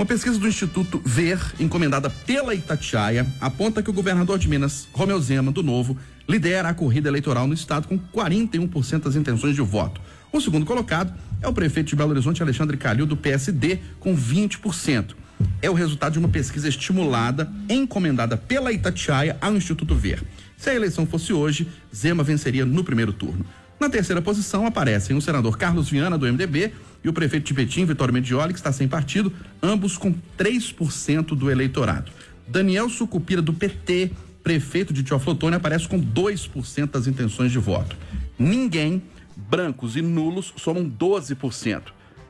Uma pesquisa do Instituto Ver, encomendada pela Itatiaia, aponta que o governador de Minas, Romeu Zema, do Novo, lidera a corrida eleitoral no estado com 41% das intenções de voto. O segundo colocado é o prefeito de Belo Horizonte, Alexandre Calil, do PSD, com 20%. É o resultado de uma pesquisa estimulada, encomendada pela Itatiaia ao Instituto Ver. Se a eleição fosse hoje, Zema venceria no primeiro turno. Na terceira posição aparecem o senador Carlos Viana, do MDB, e o prefeito de Betim, Vitório Medioli, que está sem partido, ambos com 3% do eleitorado. Daniel Sucupira, do PT, prefeito de Teoflotone, aparece com 2% das intenções de voto. Ninguém, brancos e nulos, somam 12%.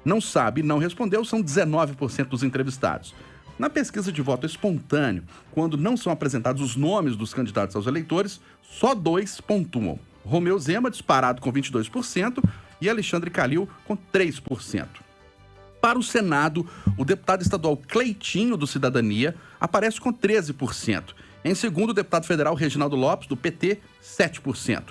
Não sabe, não respondeu, são 19% dos entrevistados. Na pesquisa de voto espontâneo, quando não são apresentados os nomes dos candidatos aos eleitores, só 2 pontuam. Romeu Zema, disparado com 22%, e Alexandre Calil, com 3%. Para o Senado, o deputado estadual Cleitinho, do Cidadania, aparece com 13%. Em segundo, o deputado federal Reginaldo Lopes, do PT, 7%.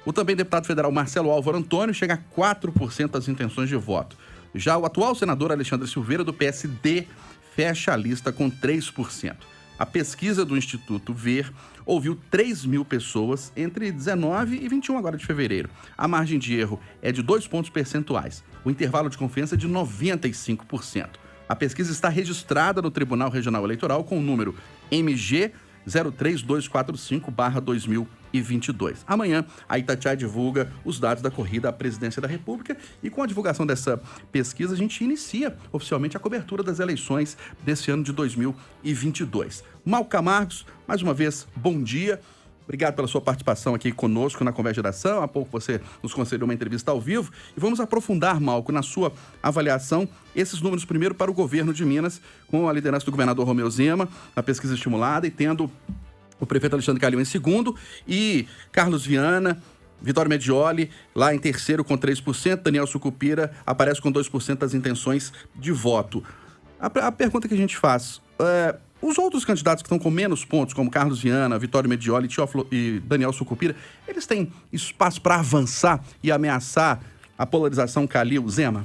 O também deputado federal Marcelo Álvaro Antônio chega a 4% das intenções de voto. Já o atual senador Alexandre Silveira, do PSD, fecha a lista com 3%. A pesquisa do Instituto Ver ouviu 3 mil pessoas entre 19 e 21 agora de fevereiro. A margem de erro é de 2 pontos percentuais. O intervalo de confiança é de 95%. A pesquisa está registrada no Tribunal Regional Eleitoral com o número MG 03245/2022. Amanhã, a Itatiaia divulga os dados da corrida à presidência da República e com a divulgação dessa pesquisa, a gente inicia oficialmente a cobertura das eleições desse ano de 2022. Malco Camargos, mais uma vez, bom dia. Obrigado pela sua participação aqui conosco na Conversa de Geração. Há pouco você nos concedeu uma entrevista ao vivo. E vamos aprofundar, Malco, na sua avaliação, esses números primeiro para o governo de Minas, com a liderança do governador Romeu Zema, na pesquisa estimulada, e tendo o prefeito Alexandre Calil em segundo, e Carlos Viana, Vitório Medioli, lá em terceiro com 3%, Daniel Sucupira aparece com 2% das intenções de voto. A pergunta que a gente faz os outros candidatos que estão com menos pontos, como Carlos Viana, Vitório Medioli e Daniel Sucupira, eles têm espaço para avançar e ameaçar a polarização Calil-Zema?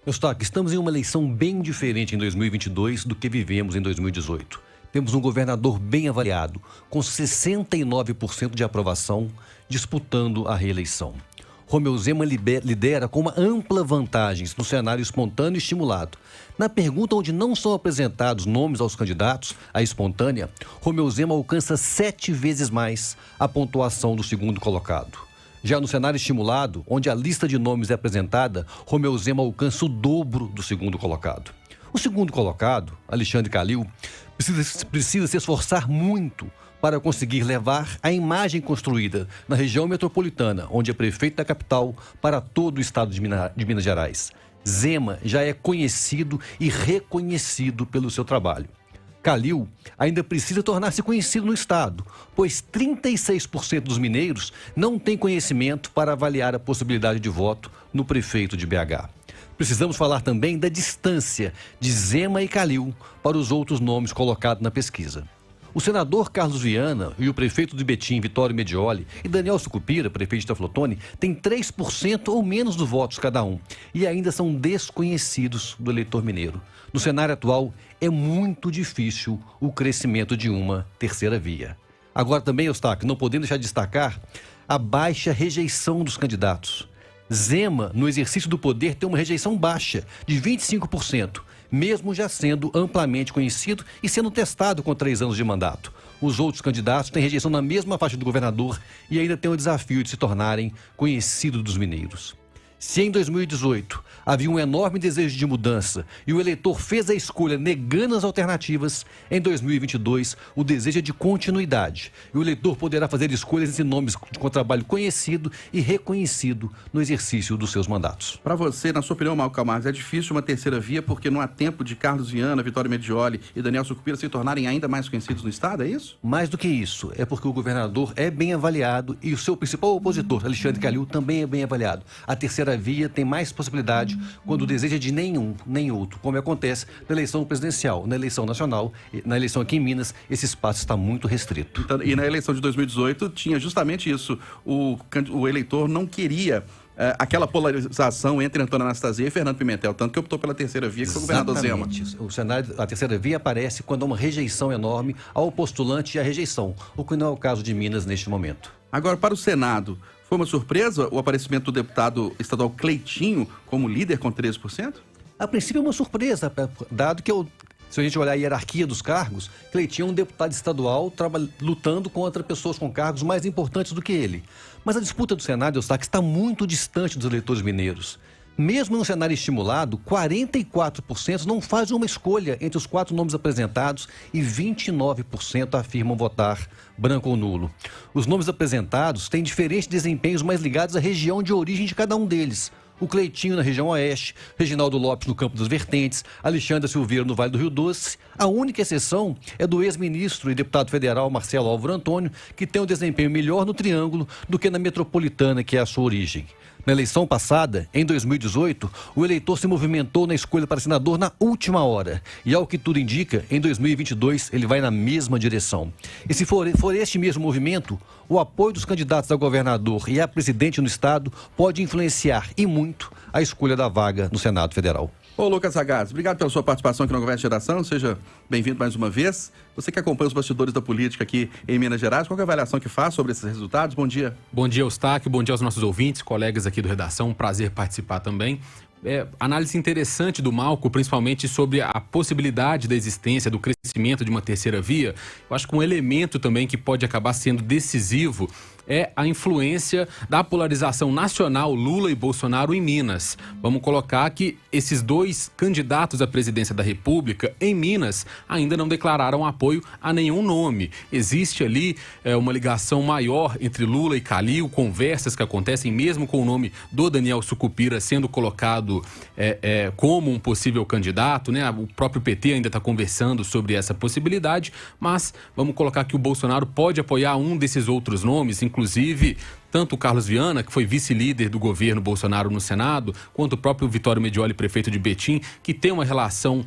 Eustáquio, estamos em uma eleição bem diferente em 2022 do que vivemos em 2018. Temos um governador bem avaliado, com 69% de aprovação, disputando a reeleição. Romeu Zema lidera com uma ampla vantagem no cenário espontâneo e estimulado. Na pergunta onde não são apresentados nomes aos candidatos, a espontânea, Romeu Zema alcança 7 vezes mais a pontuação do segundo colocado. Já no cenário estimulado, onde a lista de nomes é apresentada, Romeu Zema alcança o dobro do segundo colocado. O segundo colocado, Alexandre Calil, precisa se esforçar muito para conseguir levar a imagem construída na região metropolitana, onde é prefeito da capital, para todo o estado de Minas Gerais. Zema já é conhecido e reconhecido pelo seu trabalho. Calil ainda precisa tornar-se conhecido no estado, pois 36% dos mineiros não têm conhecimento para avaliar a possibilidade de voto no prefeito de BH. Precisamos falar também da distância de Zema e Calil para os outros nomes colocados na pesquisa. O senador Carlos Viana e o prefeito de Betim, Vitório Medioli, e Daniel Sucupira, prefeito de Teoflotone, têm 3% ou menos dos votos cada um e ainda são desconhecidos do eleitor mineiro. No cenário atual, é muito difícil o crescimento de uma terceira via. Agora também, Eustáquio, não podemos deixar de destacar a baixa rejeição dos candidatos. Zema, no exercício do poder, tem uma rejeição baixa, de 25%, mesmo já sendo amplamente conhecido e sendo testado com 3 anos de mandato. Os outros candidatos têm rejeição na mesma faixa do governador e ainda têm o desafio de se tornarem conhecidos dos mineiros. Se em 2018 havia um enorme desejo de mudança e o eleitor fez a escolha negando as alternativas, em 2022 o desejo é de continuidade e o eleitor poderá fazer escolhas entre nomes com trabalho conhecido e reconhecido no exercício dos seus mandatos. Para você, na sua opinião, Malco Camargos, é difícil uma terceira via porque não há tempo de Carlos Viana, Vitório Medioli e Daniel Sucupira se tornarem ainda mais conhecidos no estado, é isso? Mais do que isso, é porque o governador é bem avaliado e o seu principal opositor, Alexandre Calil, também é bem avaliado. A terceira via tem mais possibilidade quando o desejo é de nenhum, nem outro, como acontece na eleição presidencial, na eleição nacional, na eleição aqui em Minas, esse espaço está muito restrito. E na eleição de 2018 tinha justamente isso, o eleitor não queria aquela polarização entre Antônio Anastasia e Fernando Pimentel, tanto que optou pela terceira via, que foi o governador Zema. O cenário, a terceira via aparece quando há uma rejeição enorme ao postulante e à rejeição, o que não é o caso de Minas neste momento. Agora, para o Senado, foi uma surpresa o aparecimento do deputado estadual Cleitinho como líder com 13%? A princípio é uma surpresa, dado que se a gente olhar a hierarquia dos cargos, Cleitinho é um deputado estadual lutando contra pessoas com cargos mais importantes do que ele. Mas a disputa do Senado, Eustáquio, está muito distante dos eleitores mineiros. Mesmo em um cenário estimulado, 44% não fazem uma escolha entre os 4 nomes apresentados e 29% afirmam votar branco ou nulo. Os nomes apresentados têm diferentes desempenhos mais ligados à região de origem de cada um deles. O Cleitinho na região oeste, Reginaldo Lopes no Campo das Vertentes, Alexandre Silveira no Vale do Rio Doce. A única exceção é do ex-ministro e deputado federal Marcelo Álvaro Antônio, que tem um desempenho melhor no Triângulo do que na Metropolitana, que é a sua origem. Na eleição passada, em 2018, o eleitor se movimentou na escolha para senador na última hora. E ao que tudo indica, em 2022 ele vai na mesma direção. E se for este mesmo movimento, o apoio dos candidatos a governador e a presidente no estado pode influenciar, e muito, a escolha da vaga no Senado Federal. Ô, Lucas Ragazzi, obrigado pela sua participação aqui no Conversa de Geração. Seja bem-vindo mais uma vez. Você que acompanha os bastidores da política aqui em Minas Gerais, qual é a avaliação que faz sobre esses resultados? Bom dia. Bom dia, Eustáquio. Bom dia aos nossos ouvintes, colegas aqui do Redação. Um prazer participar também. Análise interessante do Malco, principalmente sobre a possibilidade da existência, do crescimento de uma terceira via. Eu acho que um elemento também que pode acabar sendo decisivo é a influência da polarização nacional Lula e Bolsonaro em Minas. Vamos colocar que esses 2 candidatos à presidência da República em Minas ainda não declararam apoio a nenhum nome. Existe ali uma ligação maior entre Lula e Calil, conversas que acontecem mesmo com o nome do Daniel Sucupira sendo colocado como um possível candidato, né? O próprio PT ainda está conversando sobre essa possibilidade, mas vamos colocar que o Bolsonaro pode apoiar um desses outros nomes, inclusive tanto o Carlos Viana, que foi vice-líder do governo Bolsonaro no Senado, quanto o próprio Vitório Medioli, prefeito de Betim, que tem uma relação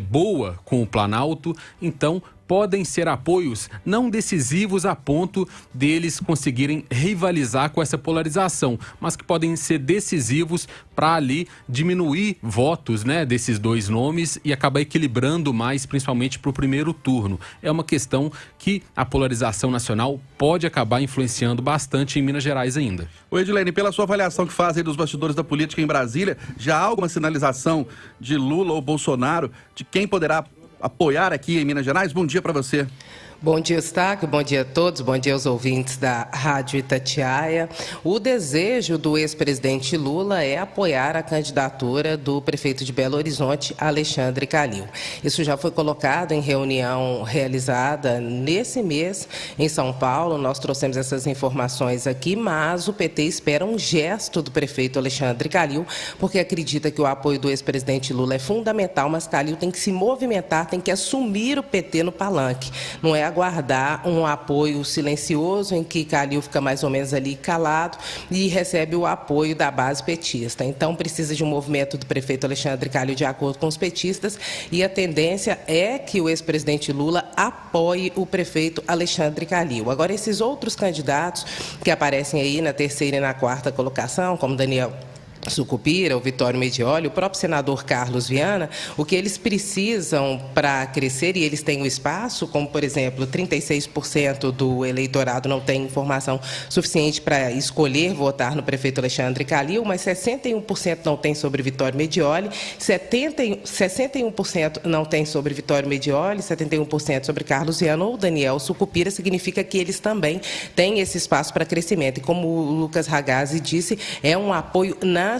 boa com o Planalto. Então, podem ser apoios não decisivos a ponto deles conseguirem rivalizar com essa polarização, mas que podem ser decisivos para ali diminuir votos, né, desses 2 nomes e acabar equilibrando mais, principalmente para o primeiro turno. É uma questão que a polarização nacional pode acabar influenciando bastante em Minas Gerais ainda. O Edilene, pela sua avaliação que faz aí dos bastidores da política em Brasília, já há alguma sinalização de Lula ou Bolsonaro de quem poderá apoiar aqui em Minas Gerais? Bom dia para você. Bom dia, Eustáquio. Bom dia a todos. Bom dia aos ouvintes da Rádio Itatiaia. O desejo do ex-presidente Lula é apoiar a candidatura do prefeito de Belo Horizonte, Alexandre Calil. Isso já foi colocado em reunião realizada nesse mês em São Paulo. Nós trouxemos essas informações aqui, mas o PT espera um gesto do prefeito Alexandre Calil, porque acredita que o apoio do ex-presidente Lula é fundamental, mas Calil tem que se movimentar, tem que assumir o PT no palanque. Não é aguardar um apoio silencioso em que Calil fica mais ou menos ali calado e recebe o apoio da base petista. Então precisa de um movimento do prefeito Alexandre Calil de acordo com os petistas, e a tendência é que o ex-presidente Lula apoie o prefeito Alexandre Calil. Agora, esses outros candidatos que aparecem aí na terceira e na quarta colocação, como Daniel Sucupira, o Vitório Medioli, o próprio senador Carlos Viana, o que eles precisam para crescer, e eles têm o espaço, como, por exemplo, 36% do eleitorado não tem informação suficiente para escolher votar no prefeito Alexandre Calil, mas 61% não tem sobre Vitório Medioli, 61% não tem sobre Vitório Medioli, 71% sobre Carlos Viana ou Daniel Sucupira. Significa que eles também têm esse espaço para crescimento. E como o Lucas Ragazzi disse, é um apoio nacional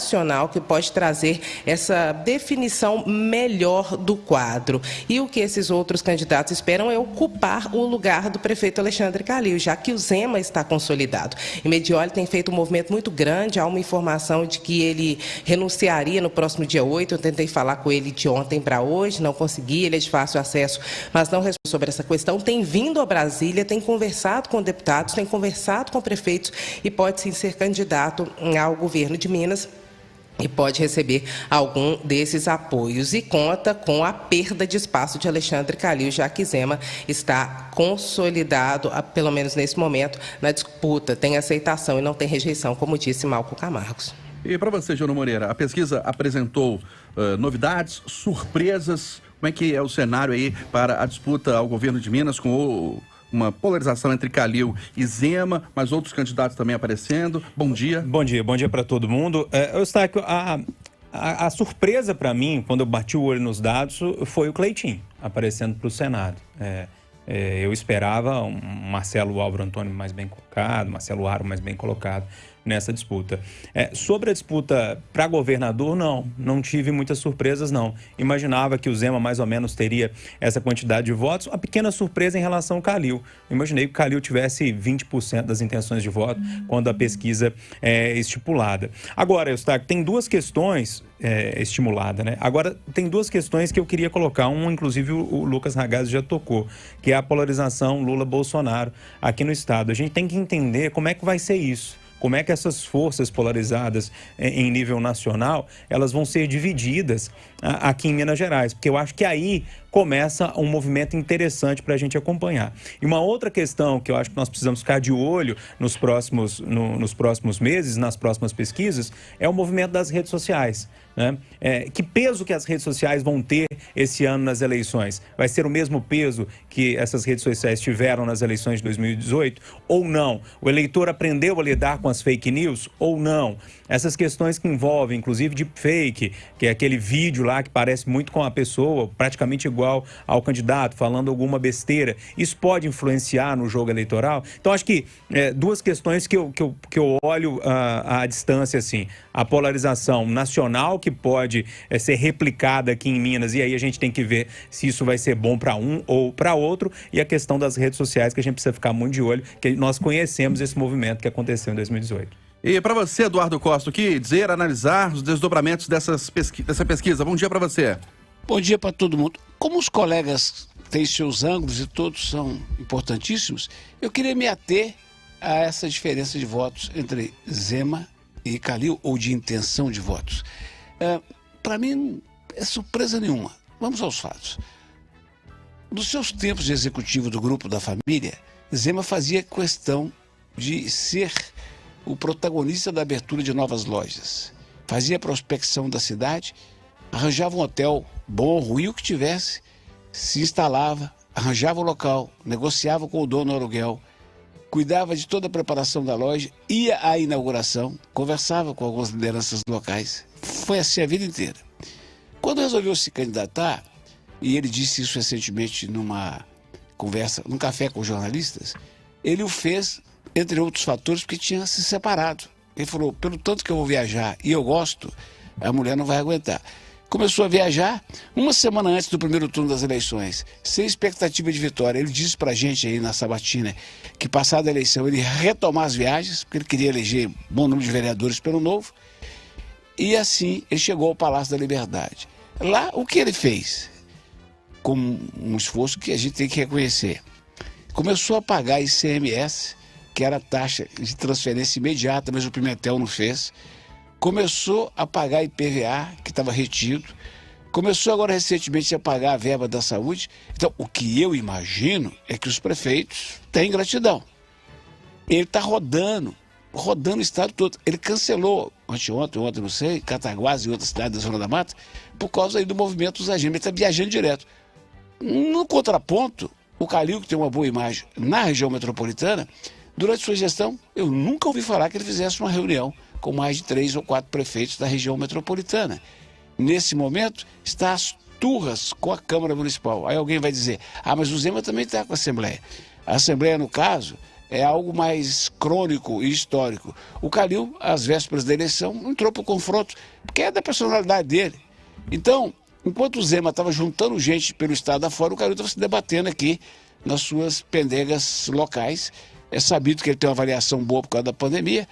que pode trazer essa definição melhor do quadro. E o que esses outros candidatos esperam é ocupar o lugar do prefeito Alexandre Calil, já que o Zema está consolidado. E Medioli tem feito um movimento muito grande. Há uma informação de que ele renunciaria no próximo dia 8. Eu tentei falar com ele de ontem para hoje, não consegui. Ele é de fácil acesso, mas não respondeu sobre essa questão. Tem vindo a Brasília, tem conversado com deputados, tem conversado com prefeitos e pode sim ser candidato ao governo de Minas e pode receber algum desses apoios. E conta com a perda de espaço de Alexandre Calil, já que Zema está consolidado, pelo menos nesse momento, na disputa. Tem aceitação e não tem rejeição, como disse Malco Camargos. E para você, Jônio Moreira, a pesquisa apresentou novidades, surpresas. Como é que é o cenário aí para a disputa ao governo de Minas com uma polarização entre Calil e Zema, mas outros candidatos também aparecendo? Bom dia. Bom dia para todo mundo. Eustáquio, a surpresa para mim, quando eu bati o olho nos dados, foi o Cleitinho aparecendo para o Senado. Eu esperava um Marcelo Álvaro Antônio mais bem colocado, Marcelo Aro mais bem colocado nessa disputa. Sobre a disputa para governador, não tive muitas surpresas, não. Imaginava que o Zema mais ou menos teria essa quantidade de votos. Uma pequena surpresa em relação ao Calil. Eu imaginei que o Calil tivesse 20% das intenções de voto quando a pesquisa é estipulada. Agora, Eustáquio, tem duas questões estimulada, né? Agora, tem duas questões que eu queria colocar. Inclusive, o Lucas Ragazzi já tocou, que é a polarização Lula-Bolsonaro aqui no estado. A gente tem que entender como é que vai ser isso. Como é que essas forças polarizadas em nível nacional, elas vão ser divididas aqui em Minas Gerais, porque eu acho que aí começa um movimento interessante para a gente acompanhar. E uma outra questão que eu acho que nós precisamos ficar de olho nos próximos meses, nas próximas pesquisas, é o movimento das redes sociais, né? Que peso que as redes sociais vão ter esse ano nas eleições? Vai ser o mesmo peso que essas redes sociais tiveram nas eleições de 2018 ou não? O eleitor aprendeu a lidar com as fake news ou não? Essas questões que envolvem, inclusive, deepfake, que é aquele vídeo lá que parece muito com a pessoa, praticamente igual ao candidato, falando alguma besteira, isso pode influenciar no jogo eleitoral? Então, acho que duas questões que eu olho à distância, assim, a polarização nacional, que pode ser replicada aqui em Minas, e aí a gente tem que ver se isso vai ser bom para um ou para outro, e a questão das redes sociais, que a gente precisa ficar muito de olho, que nós conhecemos esse movimento que aconteceu em 2018. E para você, Eduardo Costa, o que dizer, analisar os desdobramentos dessa pesquisa? Bom dia para você. Bom dia para todo mundo. Como os colegas têm seus ângulos e todos são importantíssimos, eu queria me ater a essa diferença de votos entre Zema e Calil, ou de intenção de votos. Para mim, não é surpresa nenhuma. Vamos aos fatos. Nos seus tempos de executivo do Grupo da Família, Zema fazia questão de ser o protagonista da abertura de novas lojas. Fazia prospecção da cidade, arranjava um hotel bom, ruim, o que tivesse, se instalava, arranjava o local, negociava com o dono do aluguel, cuidava de toda a preparação da loja, ia à inauguração, conversava com algumas lideranças locais. Foi assim a vida inteira. Quando resolveu se candidatar, e ele disse isso recentemente numa conversa, num café com jornalistas, ele o fez, entre outros fatores, porque tinha se separado. Ele falou, pelo tanto que eu vou viajar e eu gosto, a mulher não vai aguentar. Começou a viajar uma semana antes do primeiro turno das eleições, sem expectativa de vitória. Ele disse pra gente aí na sabatina que, passada a eleição, ele ia retomar as viagens, porque ele queria eleger bom número de vereadores pelo Novo. E assim, ele chegou ao Palácio da Liberdade. Lá, o que ele fez? Com um esforço que a gente tem que reconhecer. Começou a pagar ICMS, que era a taxa de transferência imediata, mas o Pimentel não fez. Começou a pagar IPVA, que estava retido. Começou agora recentemente a pagar a verba da saúde. Então, o que eu imagino é que os prefeitos têm gratidão. Ele está rodando o estado todo. Ele cancelou, ontem, não sei, Cataguás e outras cidades da Zona da Mata, por causa aí do movimento dos agentes. Ele está viajando direto. No contraponto, o Calil, que tem uma boa imagem na região metropolitana, durante sua gestão, eu nunca ouvi falar que ele fizesse uma reunião com mais de 3 ou 4 prefeitos da região metropolitana. Nesse momento, está às turras com a Câmara Municipal. Aí alguém vai dizer, mas o Zema também está com a Assembleia. A Assembleia, no caso, é algo mais crônico e histórico. O Calil, às vésperas da eleição, entrou para o confronto, porque é da personalidade dele. Então, enquanto o Zema estava juntando gente pelo estado afora, o Calil estava se debatendo aqui nas suas pendegas locais. É sabido que ele tem uma avaliação boa por causa da pandemia,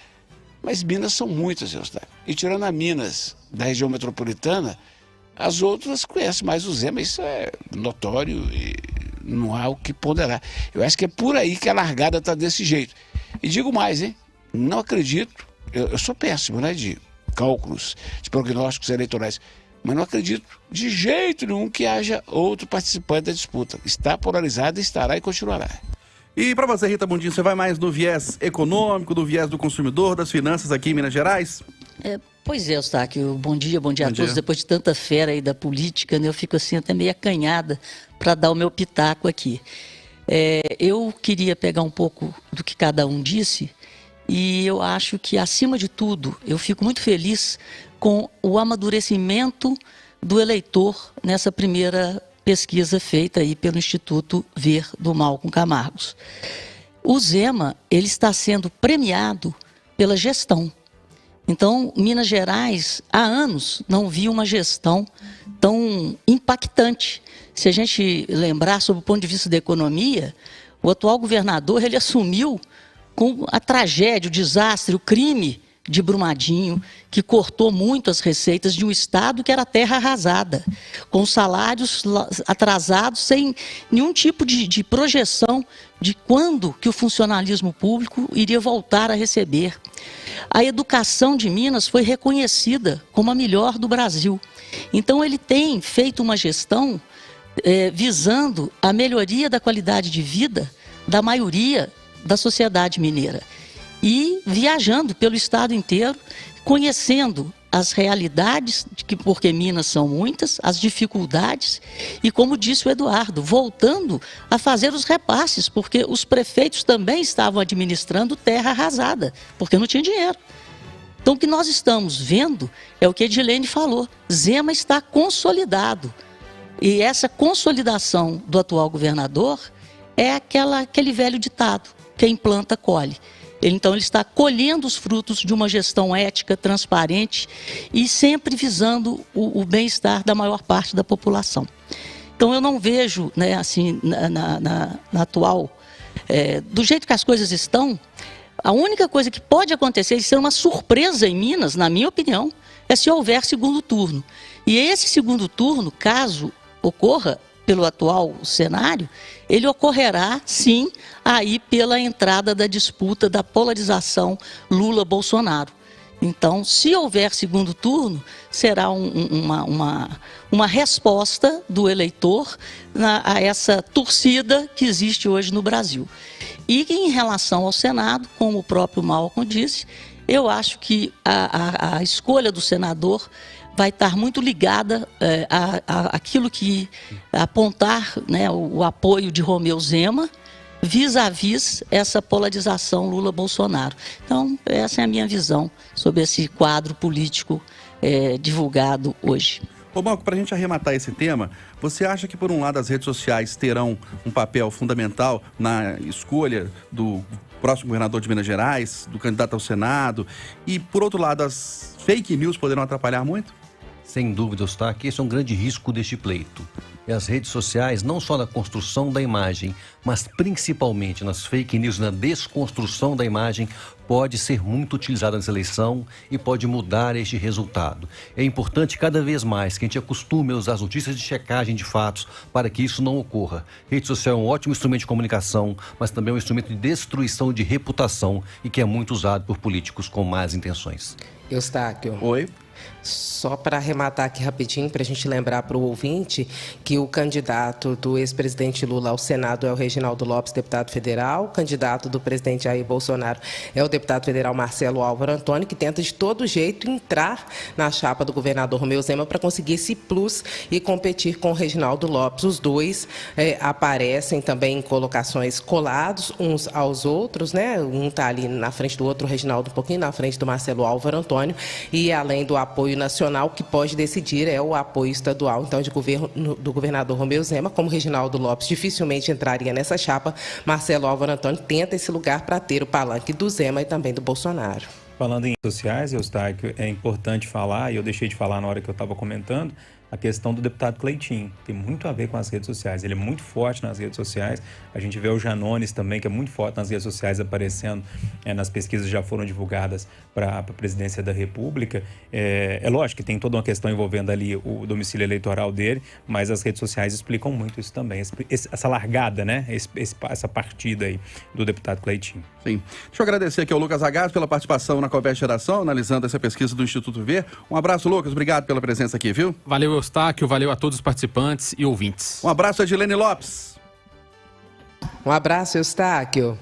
mas Minas são muitas, Eustáquio. E tirando a Minas da região metropolitana, as outras conhecem mais o Zema, isso é notório e não há o que ponderar. Eu acho que é por aí que a largada está desse jeito. E digo mais, hein? Não acredito, eu sou péssimo, né, de cálculos, de prognósticos eleitorais, mas não acredito de jeito nenhum que haja outro participante da disputa. Está polarizada, estará e continuará. E para você, Rita Bundinho, você vai mais no viés econômico, do viés do consumidor, das finanças aqui em Minas Gerais? Pois é, Eustáquio, bom dia a Bom todos. dia. Depois de tanta fera aí da política, né, eu fico assim até meio acanhada para dar o meu pitaco aqui. Eu queria pegar um pouco do que cada um disse e eu acho que, acima de tudo, eu fico muito feliz com o amadurecimento do eleitor nessa primeira pesquisa feita aí pelo Instituto Ver do Malcolm Camargos. O Zema, ele está sendo premiado pela gestão. Então, Minas Gerais, há anos, não via uma gestão tão impactante. Se a gente lembrar, sob o ponto de vista da economia, o atual governador, ele assumiu com a tragédia, o desastre, o crime de Brumadinho, que cortou muito as receitas de um estado que era terra arrasada, com salários atrasados, sem nenhum tipo de projeção de quando que o funcionalismo público iria voltar a receber. A educação de Minas foi reconhecida como a melhor do Brasil. Então, ele tem feito uma gestão visando a melhoria da qualidade de vida da maioria da sociedade mineira. E viajando pelo estado inteiro, conhecendo as realidades, porque Minas são muitas, as dificuldades, e como disse o Eduardo, voltando a fazer os repasses, porque os prefeitos também estavam administrando terra arrasada, porque não tinha dinheiro. Então, o que nós estamos vendo é o que a Edilene falou, Zema está consolidado. E essa consolidação do atual governador é aquele velho ditado, quem planta, colhe. Então, ele está colhendo os frutos de uma gestão ética, transparente e sempre visando o bem-estar da maior parte da população. Então, eu não vejo, né, assim, na atual, do jeito que as coisas estão, a única coisa que pode acontecer e ser uma surpresa em Minas, na minha opinião, é se houver segundo turno. E esse segundo turno, caso ocorra, pelo atual cenário, ele ocorrerá, sim, aí pela entrada da disputa, da polarização Lula-Bolsonaro. Então, se houver segundo turno, será uma resposta do eleitor a essa torcida que existe hoje no Brasil. E em relação ao Senado, como o próprio Malcolm disse, eu acho que a escolha do senador vai estar muito ligada àquilo que apontar, né, o apoio de Romeu Zema vis-à-vis essa polarização Lula-Bolsonaro. Então, essa é a minha visão sobre esse quadro político divulgado hoje. Ô, Malco, para a gente arrematar esse tema, você acha que, por um lado, as redes sociais terão um papel fundamental na escolha do próximo governador de Minas Gerais, do candidato ao Senado, e, por outro lado, as fake news poderão atrapalhar muito? Sem dúvida, Eustáquio, esse é um grande risco deste pleito. E as redes sociais, não só na construção da imagem, mas principalmente nas fake news, na desconstrução da imagem, pode ser muito utilizada nessa eleição e pode mudar este resultado. É importante cada vez mais que a gente acostume a usar as notícias de checagem de fatos para que isso não ocorra. Rede social é um ótimo instrumento de comunicação, mas também é um instrumento de destruição de reputação e que é muito usado por políticos com más intenções. Eustáquio. Oi? Só para arrematar aqui rapidinho, para a gente lembrar para o ouvinte que o candidato do ex-presidente Lula ao Senado é o Reginaldo Lopes, deputado federal. O candidato do presidente Jair Bolsonaro é o deputado federal Marcelo Álvaro Antônio, que tenta de todo jeito entrar na chapa do governador Romeu Zema para conseguir esse plus e competir com o Reginaldo Lopes. Os dois aparecem também em colocações colados uns aos outros, né? Um está ali na frente do outro, o Reginaldo um pouquinho na frente do Marcelo Álvaro Antônio, e além do apoio nacional, que pode decidir é o apoio estadual, então, do governador Romeu Zema. Como Reginaldo Lopes dificilmente entraria nessa chapa, Marcelo Álvaro Antônio tenta esse lugar para ter o palanque do Zema e também do Bolsonaro. Falando em redes sociais, Eustáquio, é importante falar, e eu deixei de falar na hora que eu estava comentando, a questão do deputado Cleitinho. Tem muito a ver com as redes sociais. Ele é muito forte nas redes sociais. A gente vê o Janones também, que é muito forte nas redes sociais, aparecendo nas pesquisas que já foram divulgadas para a presidência da República. É lógico que tem toda uma questão envolvendo ali o domicílio eleitoral dele, mas as redes sociais explicam muito isso também. Essa largada, né? Essa partida aí do deputado Cleitinho. Sim. Deixa eu agradecer aqui ao Lucas Agaz pela participação na Conversa de Geração, analisando essa pesquisa do Instituto Ver. Um abraço, Lucas. Obrigado pela presença aqui, viu? Valeu, Eustáquio. Valeu a todos os participantes e ouvintes. Um abraço, Edilene Lopes. Um abraço, Eustáquio.